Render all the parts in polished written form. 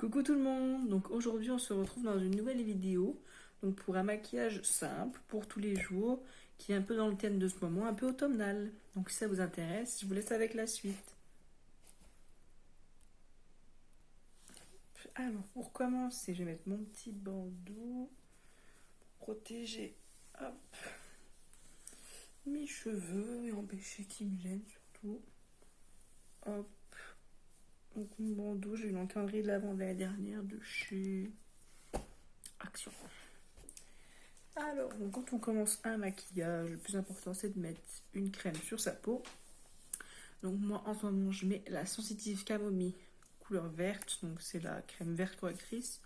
Coucou tout le monde, donc aujourd'hui on se retrouve dans une nouvelle vidéo donc pour un maquillage simple pour tous les jours qui est un peu dans le thème de ce moment, un peu automnal. Donc si ça vous intéresse, je vous laisse avec la suite. Alors pour commencer, je vais mettre mon petit bandeau pour protéger mes cheveux et empêcher qu'ils me gênent surtout. Hop. Donc mon bandeau, j'ai eu l'encadré de l'avant de l'année dernière de chez Action. Alors, donc, quand on commence un maquillage, le plus important c'est de mettre une crème sur sa peau. Donc moi en ce moment je mets la Sensitive Camomille couleur verte, donc c'est la crème verte correctrice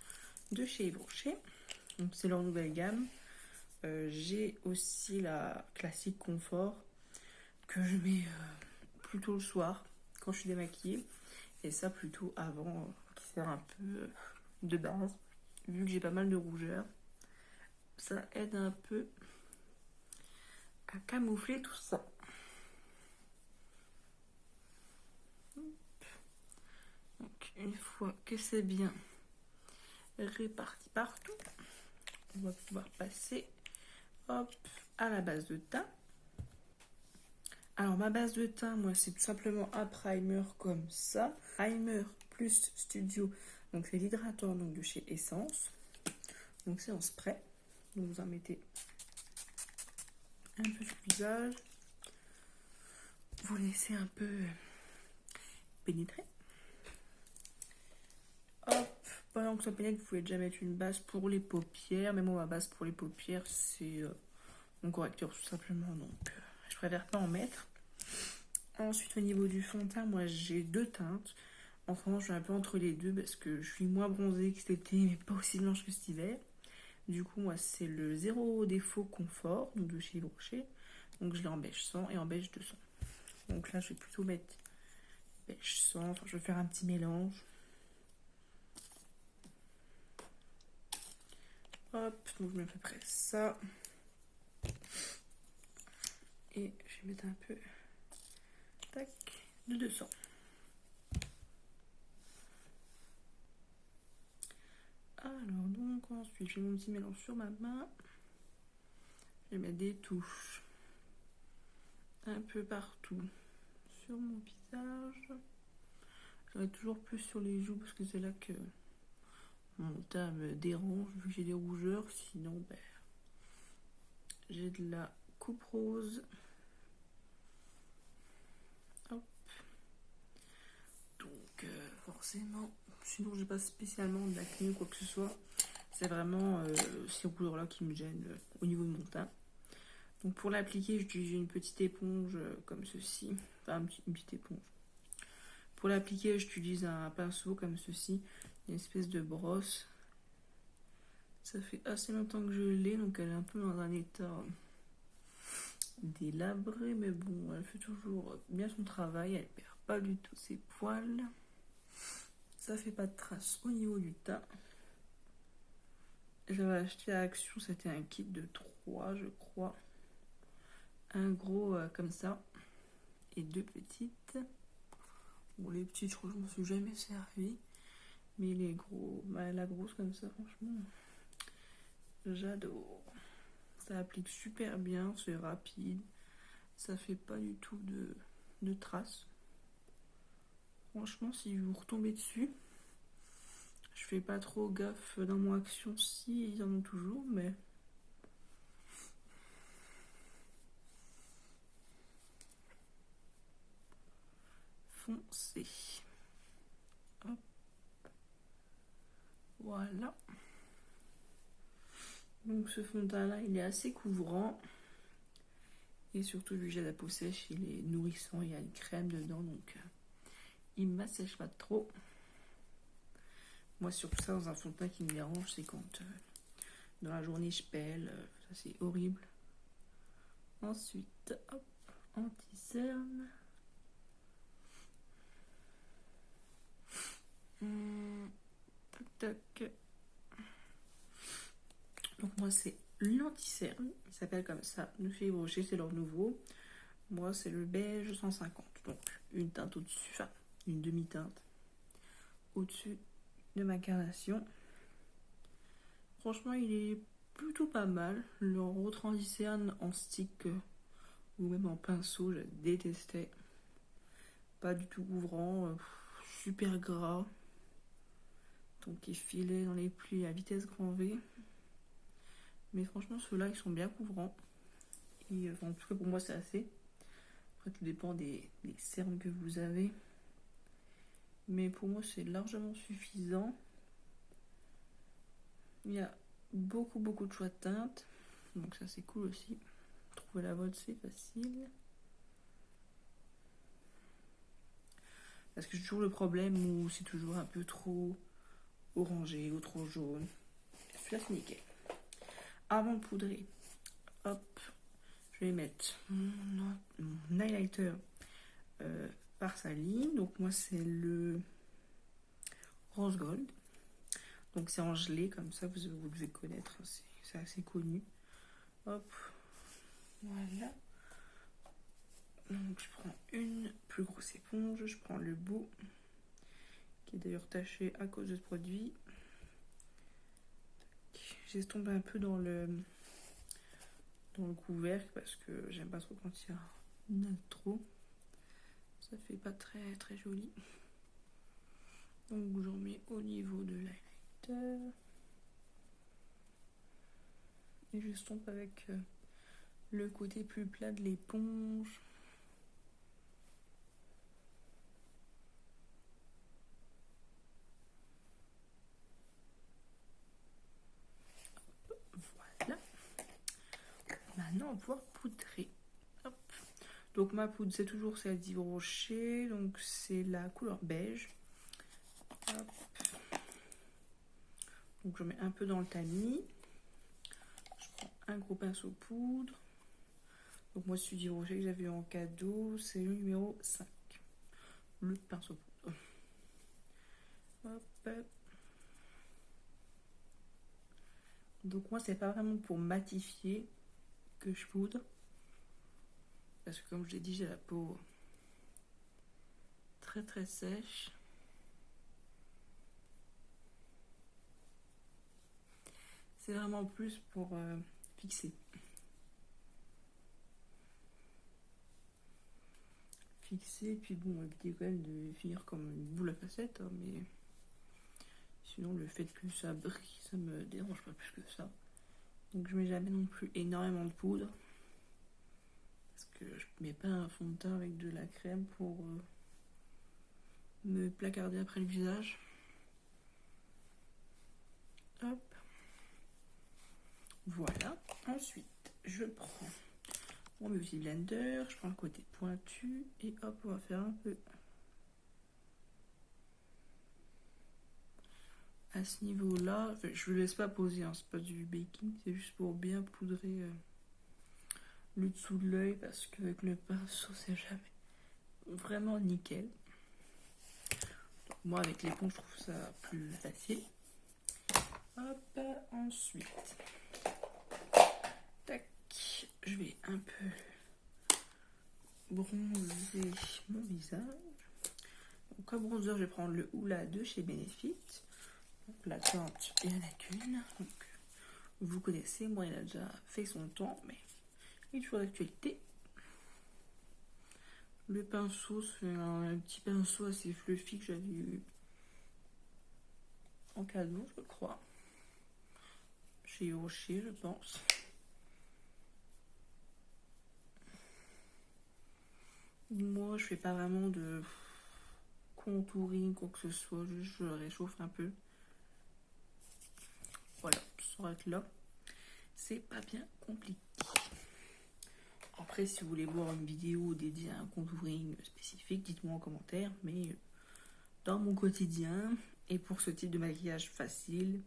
de chez Yves Rocher. Donc c'est leur nouvelle gamme. J'ai aussi la classique confort que je mets plutôt le soir quand je suis démaquillée. Et ça plutôt avant, qui sert un peu de base. Vu que j'ai pas mal de rougeur, ça aide un peu à camoufler tout ça. Donc une fois que c'est bien réparti partout, on va pouvoir passer à la base de teint. Alors ma base de teint, moi c'est tout simplement un primer comme ça, primer plus studio, donc c'est l'hydratant donc de chez Essence, donc c'est en spray, donc vous en mettez un peu sur le visage, vous laissez un peu pénétrer. Hop, pendant que ça pénètre, vous pouvez déjà mettre une base pour les paupières, mais moi ma base pour les paupières c'est mon correcteur tout simplement, donc je préfère pas en mettre. Ensuite au niveau du fond de teint, moi j'ai deux teintes. En ce moment je suis un peu entre les deux parce que je suis moins bronzée que cet été mais pas aussi blanche que cet hiver. Du coup moi c'est le Zéro Défaut Confort, donc de chez Yves Rocher. Donc je l'ai en beige 100 et en beige 200. Donc là je vais plutôt mettre beige 100, enfin je vais faire un petit mélange. Hop, donc je mets à peu près ça. Et je vais mettre un peu tac, de 200. Alors donc ensuite je mets mon petit mélange sur ma main. Je vais mettre des touches un peu partout sur mon visage. J'aurai toujours plus sur les joues parce que c'est là que mon teint me dérange vu que j'ai des rougeurs. Sinon ben, j'ai de la coupe rose. Hop. Donc forcément, sinon j'ai pas spécialement d'acné ou quoi que ce soit. C'est vraiment ces couleurs là qui me gênent au niveau de mon teint. Donc pour l'appliquer, j'utilise une petite éponge comme ceci. Enfin une petite éponge. Pour l'appliquer, j'utilise un pinceau comme ceci. Une espèce de brosse. Ça fait assez longtemps que je l'ai, donc elle est un peu dans un état délabré. Mais bon, elle fait toujours bien son travail. Elle perd pas du tout ses poils. Ça fait pas de traces au niveau du teint. J'avais acheté à Action, c'était un kit de 3 je crois. Un gros comme ça et deux petites. Bon les petites je crois que je m'en suis jamais servi. Mais les gros, bah, la grosse comme ça franchement, j'adore. Ça applique super bien, c'est rapide. Ça fait pas du tout de traces. Franchement si vous retombez dessus, je fais pas trop gaffe dans mon Action si ils en ont toujours mais... Foncé. Hop. Voilà. Donc ce fond de teint là il est assez couvrant. Et surtout vu que j'ai la peau sèche, il est nourrissant, il y a une crème dedans donc il ne m'assèche pas trop. Moi surtout ça dans un fond de teint qui me dérange, c'est quand dans la journée je pèle, ça c'est horrible. Ensuite, hop, anti-cerne. Tac, tac. Donc moi c'est l'anti-cerne, il s'appelle comme ça, de chez Yves Rocher, c'est leur nouveau. Moi c'est le beige 150, donc une teinte au-dessus, enfin une demi-teinte au-dessus de ma carnation. Franchement, il est plutôt pas mal. Le Rotran en stick ou même en pinceau, je détestais. Pas du tout couvrant, super gras. Donc il filait dans les plis à vitesse grand V. Mais franchement, ceux-là, ils sont bien couvrants. Et, en tout cas, pour moi, c'est assez. Après, tout dépend des cernes que vous avez. Mais pour moi, c'est largement suffisant. Il y a beaucoup de choix de teintes. Donc ça, c'est cool aussi. Trouver la vôtre, c'est facile. Parce que j'ai toujours le problème où c'est toujours un peu trop orangé ou trop jaune. Celui-là, c'est nickel. Avant de poudrer, hop, je vais mettre mon highlighter par sa ligne. Donc moi, c'est le Rose Gold. Donc c'est en gelé, comme ça, vous devez connaître. C'est assez connu. Hop, voilà. Donc je prends une plus grosse éponge. Je prends le bout, qui est d'ailleurs taché à cause de ce produit. J'estompe un peu dans le couvercle parce que j'aime pas trop quand il y en a trop. Ça fait pas très joli. Donc j'en mets au niveau de l'highlighter. Et j'estompe avec le côté plus plat de l'éponge. Voilà. Maintenant, on va pouvoir poudrer. Hop. Donc ma poudre, c'est toujours celle d'Yves Rocher. Donc c'est la couleur beige. Hop. Donc je mets un peu dans le tamis. Je prends un gros pinceau poudre. Donc moi, celui d'Yves Rocher que j'avais eu en cadeau, c'est le numéro 5. Le pinceau poudre. Hop. Donc moi, c'est pas vraiment pour matifier que je poudre. Parce que comme je l'ai dit, j'ai la peau très sèche. C'est vraiment plus pour fixer. Fixer, puis bon, éviter quand même de finir comme une boule à facettes, hein, mais sinon le fait que ça brille, ça me dérange pas plus que ça. Donc je mets jamais non plus énormément de poudre. Parce que je mets pas un fond de teint avec de la crème pour me placarder après le visage. Hop. Voilà. Ensuite, je prends mon Beauty Blender, je prends le côté pointu et hop, on va faire un peu à ce niveau-là. Enfin, je ne laisse pas poser, hein, c'est pas du baking, c'est juste pour bien poudrer le dessous de l'œil parce qu'avec le pinceau, c'est jamais vraiment nickel. Donc, moi, avec l'éponge, je trouve ça plus facile. Hop, ensuite, tac, je vais un peu bronzer mon visage. Donc, comme bronzer, je vais prendre le Hoola de chez Benefit. Donc, la teinte, il n'y en a qu'une. Donc, vous connaissez, moi, il a déjà fait son temps, mais il est toujours d'actualité. Le pinceau, c'est un petit pinceau assez fluffy que j'avais eu en cadeau, je crois. Chez Rocher, je pense. Moi, je fais pas vraiment de contouring, quoi que ce soit. Juste, je réchauffe un peu. Voilà, ça s'arrête là. C'est pas bien compliqué. Après, si vous voulez voir une vidéo dédiée à un contouring spécifique, dites-moi en commentaire. Mais dans mon quotidien, et pour ce type de maquillage facile,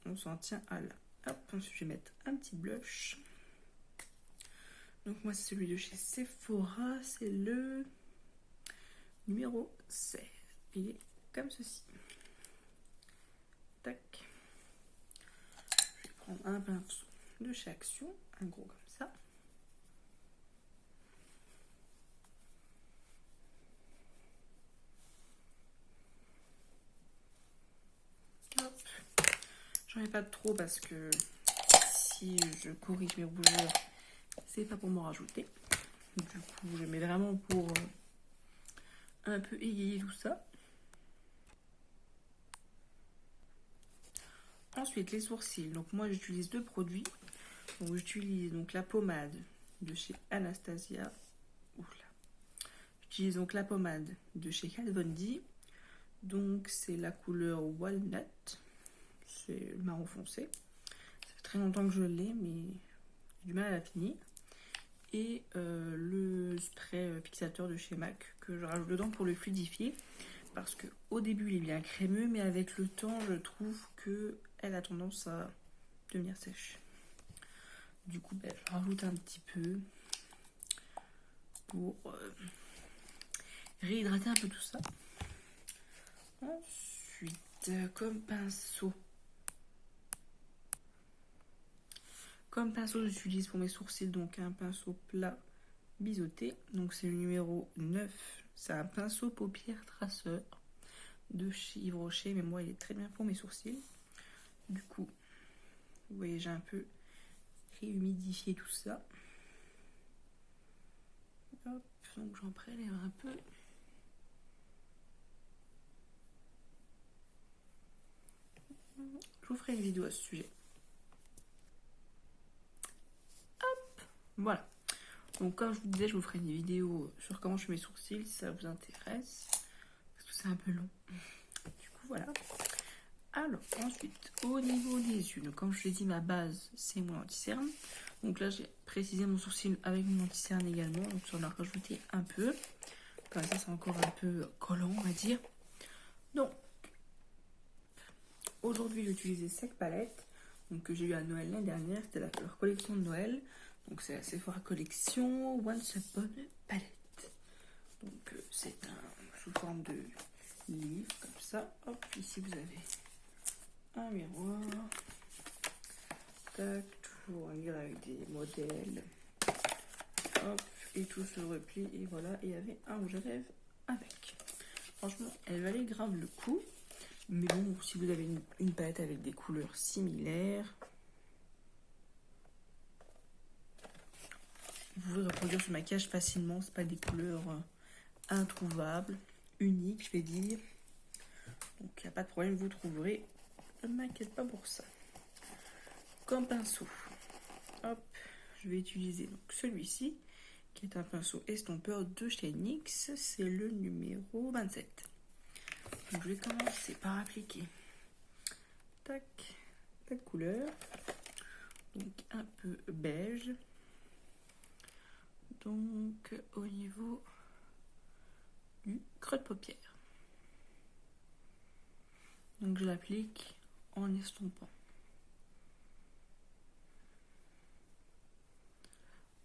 on s'en tient à là. Hop, ensuite je vais mettre un petit blush. Donc moi, c'est celui de chez Sephora, c'est le numéro 16. Il est comme ceci. Tac. Je vais prendre un pinceau de chez Action, un gros comme ça. J'en ai pas trop parce que si je corrige mes rougeurs, c'est pas pour m'en rajouter. Du coup, je mets vraiment pour un peu égayer tout ça. Ensuite, les sourcils. Donc moi, j'utilise 2 produits. Donc j'utilise donc la pommade de chez Anastasia. Oula. J'utilise donc la pommade de chez Kat Von D. Donc c'est la couleur Walnut. C'est marron foncé. Ça fait très longtemps que je l'ai, mais j'ai du mal à la finir. Et le spray fixateur de chez MAC que je rajoute dedans pour le fluidifier. Parce qu'au début, il est bien crémeux, mais avec le temps, je trouve qu'elle a tendance à devenir sèche. Du coup, je rajoute un petit peu pour réhydrater un peu tout ça. Ensuite, comme pinceau, j'utilise pour mes sourcils donc un pinceau plat biseauté. Donc c'est le numéro 9. C'est un pinceau paupières traceur de chez Yves Rocher, mais moi il est très bien pour mes sourcils. Du coup, vous voyez, j'ai un peu réhumidifié tout ça. Hop, donc j'en prélève un peu. Je vous ferai une vidéo à ce sujet. Hop, voilà. Donc comme je vous disais, je vous ferai une vidéo sur comment je fais mes sourcils si ça vous intéresse. Parce que c'est un peu long. Du coup, voilà. Alors, ensuite, au niveau des yeux, donc comme je l'ai dit, ma base, c'est mon anti-cerne. Donc là, j'ai précisé mon sourcil avec mon anti-cerne également. Donc j'en ai rajouté un peu. Comme ça, c'est encore un peu collant, on va dire. Donc, aujourd'hui, j'ai utilisé Sec Palette. Donc que j'ai eu à Noël l'année dernière. C'était leur collection de Noël. Donc c'est la Sephora Collection Once Upon Palette. Donc c'est sous forme de livre, comme ça. Hop, ici vous avez un miroir. Tac, toujours un livre avec des modèles. Hop, et tout se replie. Et voilà, et il y avait un rouge à lèvres avec. Franchement, elle valait grave le coup. Mais bon, si vous avez une palette avec des couleurs similaires, vous pouvez reproduire ce maquillage facilement. C'est pas des couleurs introuvables, uniques, je vais dire. Donc il n'y a pas de problème, vous trouverez. Ne m'inquiète pas pour ça. Comme pinceau, hop, je vais utiliser donc celui-ci, qui est un pinceau estompeur de chez NYX. C'est le numéro 27. Donc je vais commencer par appliquer tac, la couleur. Donc un peu beige. Donc au niveau du creux de paupière. Donc je l'applique en estompant.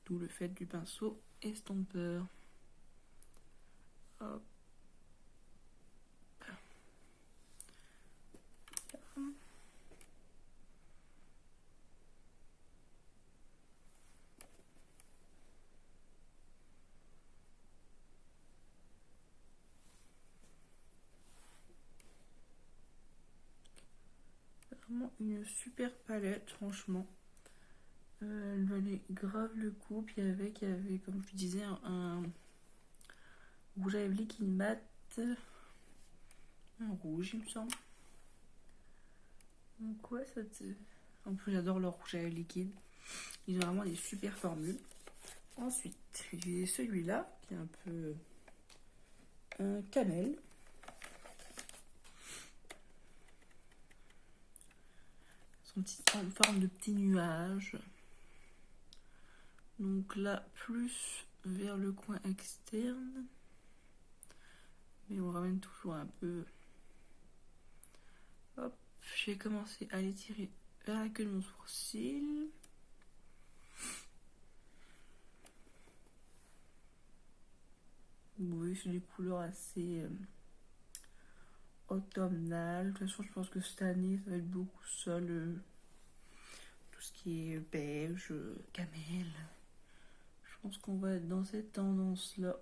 D'où le fait du pinceau estompeur. Hop. Vraiment une super palette, franchement. Elle valait grave le coup. Puis avec, il y avait, comme je disais, un rouge à lèvres liquide mat. Un rouge, il me semble. Donc ouais, ça te... En plus, j'adore leur rouge à lèvres liquide. Ils ont vraiment des super formules. Ensuite, j'ai celui-là, qui est un peu un camel. En forme de petit nuage. Donc là, plus vers le coin externe. Mais on ramène toujours un peu. Hop, j'ai commencé à l'étirer vers la queue de mon sourcil. Oui, c'est des couleurs assez automnales. De toute façon, je pense que cette année, ça va être beaucoup ça, tout ce qui est beige, camel. Je pense qu'on va être dans cette tendance-là.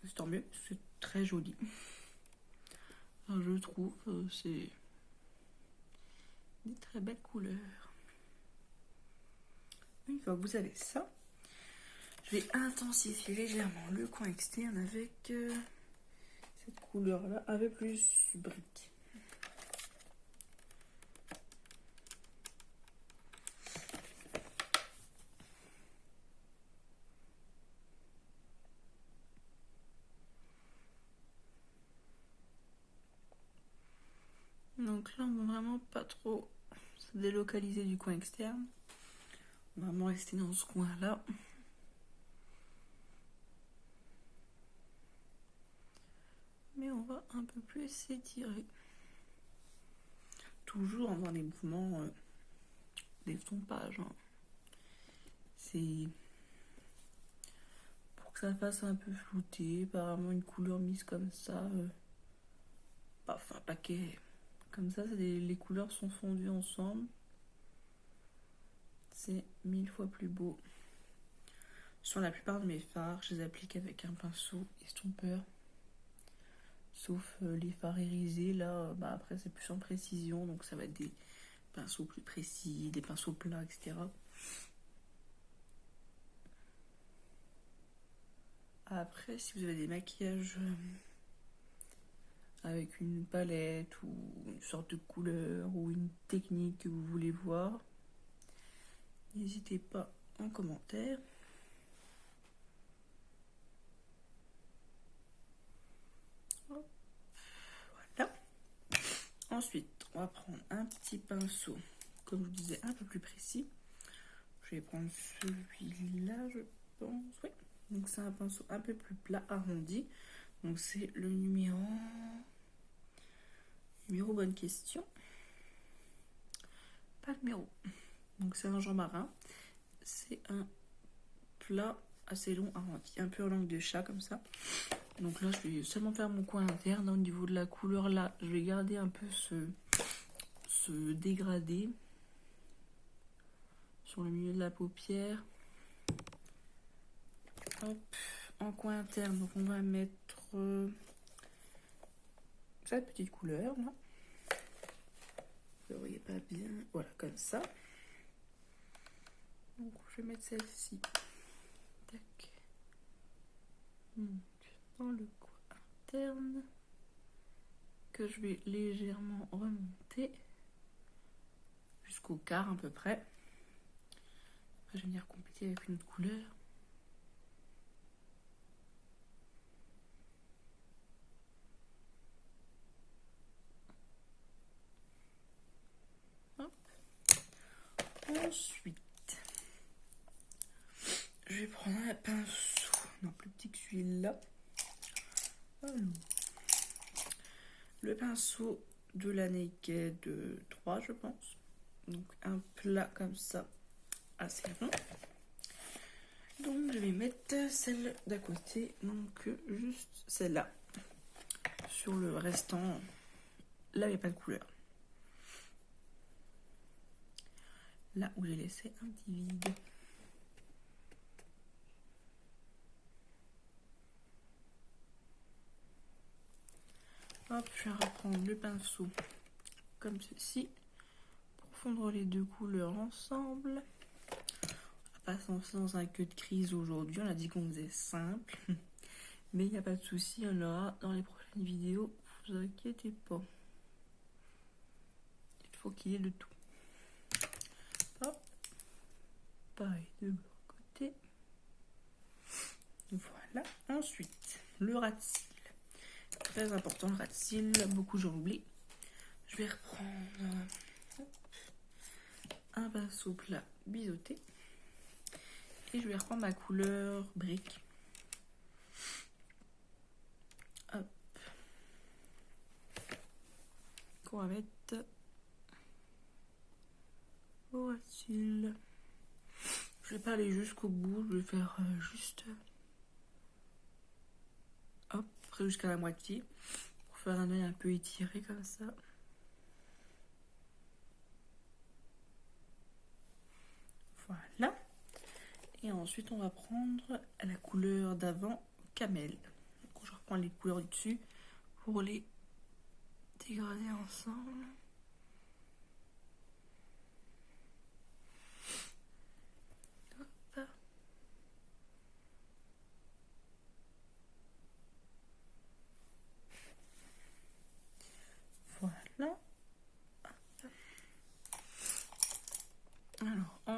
C'est tant mieux, c'est très joli. Enfin, je trouve, c'est des très belles couleurs. Une fois que vous avez ça, je vais intensifier légèrement le coin externe avec cette couleur là, un peu plus brique. Donc là, on va vraiment pas trop se délocaliser du coin externe. On va vraiment rester dans ce coin-là. Mais on va un peu plus s'étirer. Toujours dans les mouvements d'estompage. Hein. C'est pour que ça fasse un peu flouter. Apparemment, une couleur mise comme ça. Paf, un paquet. Comme ça, les couleurs sont fondues ensemble. C'est 1000 fois plus beau. Sur la plupart de mes fards, je les applique avec un pinceau estompeur. Sauf les fards irisés, là, après c'est plus en précision, donc ça va être des pinceaux plus précis, des pinceaux plats, etc. Après, si vous avez des maquillages avec une palette ou une sorte de couleur ou une technique que vous voulez voir, n'hésitez pas en commentaire. Voilà. Ensuite, on va prendre un petit pinceau, comme je vous disais, un peu plus précis. Je vais prendre celui-là, je pense. Oui. Donc c'est un pinceau un peu plus plat, arrondi. Donc c'est le numéro bonne question. Pas le numéro. Donc c'est un Jean Marin. C'est un plat assez long, arrondi, un peu en langue de chat comme ça. Donc là je vais seulement faire mon coin interne. Au niveau de la couleur là, je vais garder un peu ce dégradé sur le milieu de la paupière. Hop, en coin interne, donc on va mettre cette petite couleur là. Vous ne voyez pas bien, voilà, comme ça. Donc je vais mettre celle-ci. Tac. Donc, dans le coin interne, que je vais légèrement remonter jusqu'au quart à peu près. Après, je vais venir compléter avec une autre couleur. Ensuite, je vais prendre un pinceau, non plus petit que celui-là. Alors, le pinceau de la Naked 3, je pense. Donc un plat comme ça, assez rond. Donc je vais mettre celle d'à côté, donc juste celle-là. Sur le restant, là il n'y a pas de couleur. Là où j'ai laissé un petit vide. Hop, je vais reprendre le pinceau comme ceci pour fondre les deux couleurs ensemble. On va pas se lancer dans un queue de crise aujourd'hui, on a dit qu'on faisait simple. Mais il n'y a pas de souci, on aura dans les prochaines vidéos, vous inquiétez pas. Il faut qu'il y ait de tout. Hop. Pareil de l'autre côté. Voilà. Ensuite, le ras de cils. Très important le ras de cils, beaucoup j'en oublie. Je vais reprendre un pinceau plat biseauté. Et je vais reprendre ma couleur brique. Hop. Qu'on va mettre au ras de cils. Je vais pas aller jusqu'au bout, je vais faire juste hop, après jusqu'à la moitié pour faire un œil un peu étiré comme ça. Voilà. Et ensuite on va prendre la couleur d'avant, camel. Donc je reprends les couleurs du dessus pour les dégrader ensemble.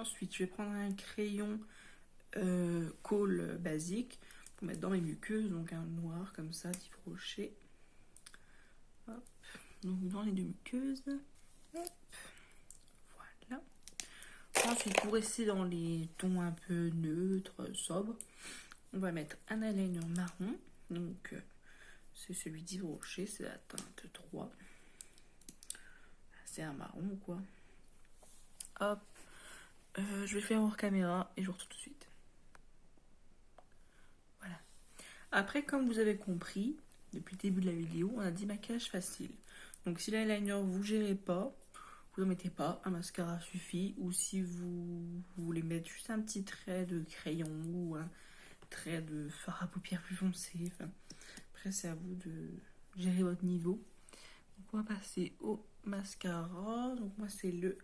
Ensuite, je vais prendre un crayon colle basique pour mettre dans mes muqueuses, donc un noir comme ça, d'Yves Rocher. Hop. Donc dans les deux muqueuses. Hop. Voilà. Ensuite, pour rester dans les tons un peu neutres, sobres, on va mettre un eyeliner marron. Donc c'est celui d'Yves Rocher, c'est la teinte 3. C'est un marron quoi. Hop. Je vais le faire hors caméra et je vous retrouve tout de suite. Voilà. Après, comme vous avez compris, depuis le début de la vidéo, on a dit maquillage facile. Donc si l'eyeliner vous gérez pas, vous n'en mettez pas, un mascara suffit. Ou si vous voulez mettre juste un petit trait de crayon ou un trait de fard à paupières plus foncé. Enfin, après c'est à vous de gérer votre niveau. Donc on va passer au mascara. Donc moi c'est le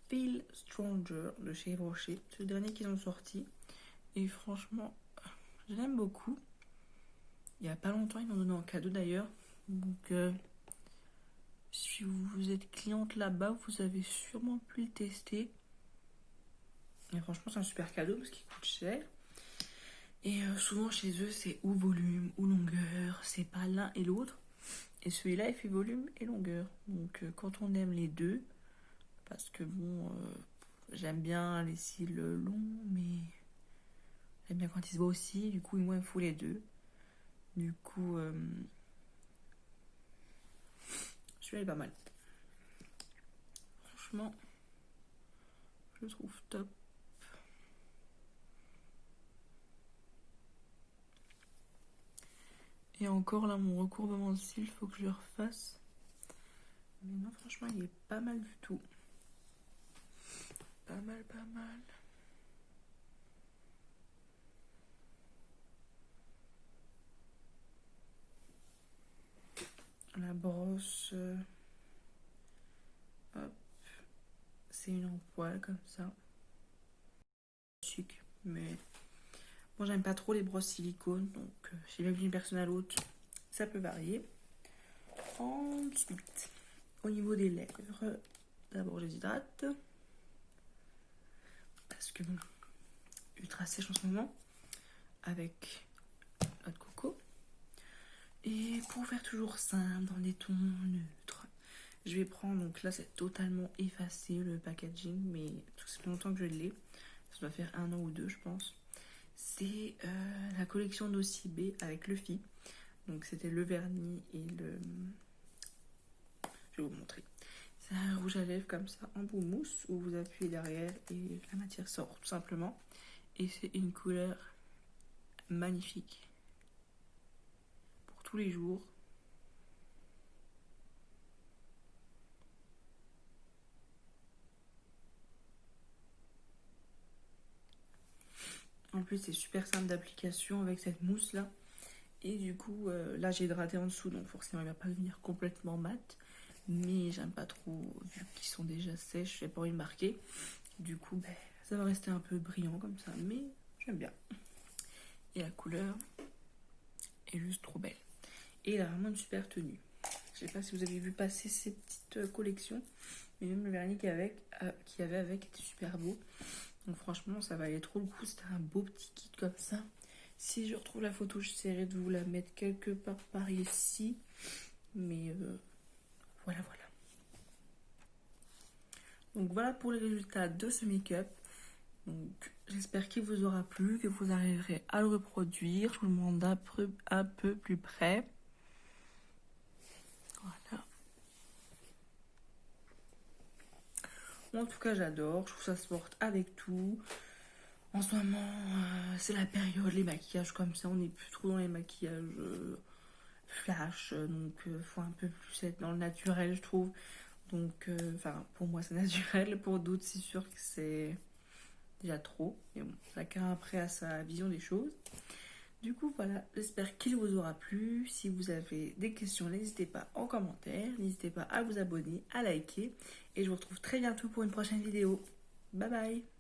Feel Stronger de chez Yves Rocher. C'est le dernier qu'ils ont sorti. Et franchement, je l'aime beaucoup. Il n'y a pas longtemps, ils m'ont donné en cadeau d'ailleurs. Donc, si vous êtes cliente là-bas, vous avez sûrement pu le tester. Et franchement, c'est un super cadeau parce qu'il coûte cher. Et souvent chez eux, c'est ou volume ou longueur. C'est pas l'un et l'autre. Et celui-là, il fait volume et longueur. Donc, quand on aime les deux, parce que bon, j'aime bien les cils longs, mais j'aime bien quand ils se voient aussi. Du coup, moi, il me faut les deux. Du coup, celui-là est pas mal. Franchement, je le trouve top. Et encore là, mon recourbement de cils, faut que je le refasse. Mais non, franchement, il est pas mal du tout. Pas mal, pas mal. La brosse, hop, c'est une en poil comme ça. Chic, mais bon, j'aime pas trop les brosses silicone, donc j'ai bien vu d'une personne à l'autre, ça peut varier. Ensuite, au niveau des lèvres, d'abord je les hydrate. Parce que bon, ultra sèche en ce moment, avec noix de coco. Et pour faire toujours simple, dans des tons neutres, je vais prendre, donc là c'est totalement effacé le packaging, mais tout ça fait longtemps que je l'ai. Ça doit faire 1 an ou 2 je pense. C'est la collection d'Ocibé avec Luffy. Donc c'était le vernis et le... Je vais vous montrer. C'est un rouge à lèvres comme ça en bout mousse où vous appuyez derrière et la matière sort tout simplement. Et c'est une couleur magnifique pour tous les jours. En plus c'est super simple d'application avec cette mousse là. Et du coup là j'ai hydraté en dessous donc forcément il va pas devenir complètement mat. Mais j'aime pas trop vu qu'ils sont déjà sèches, j'ai pas envie de marquer. Du coup ben, ça va rester un peu brillant comme ça mais j'aime bien. Et la couleur est juste trop belle. Et il a vraiment une super tenue. Je sais pas si vous avez vu passer ces petites collections, mais même le vernis qu'il y avait avec était super beau. Donc franchement, ça valait trop le coup. C'était un beau petit kit comme ça. Si je retrouve la photo, j'essaierai de vous la mettre quelque part par ici. Mais voilà, voilà. Donc voilà pour les résultats de ce make-up. Donc j'espère qu'il vous aura plu, que vous arriverez à le reproduire. Je vous le demande un peu plus près. Voilà. En tout cas, j'adore. Je trouve ça se porte avec tout. En ce moment, c'est la période, les maquillages comme ça. On n'est plus trop dans les maquillages flash. Donc, faut un peu plus être dans le naturel, je trouve. Donc, enfin, pour moi, c'est naturel. Pour d'autres, c'est sûr que c'est déjà trop. Mais bon, chacun après a sa vision des choses. Du coup, voilà, j'espère qu'il vous aura plu. Si vous avez des questions, n'hésitez pas en commentaire. N'hésitez pas à vous abonner, à liker. Et je vous retrouve très bientôt pour une prochaine vidéo. Bye bye!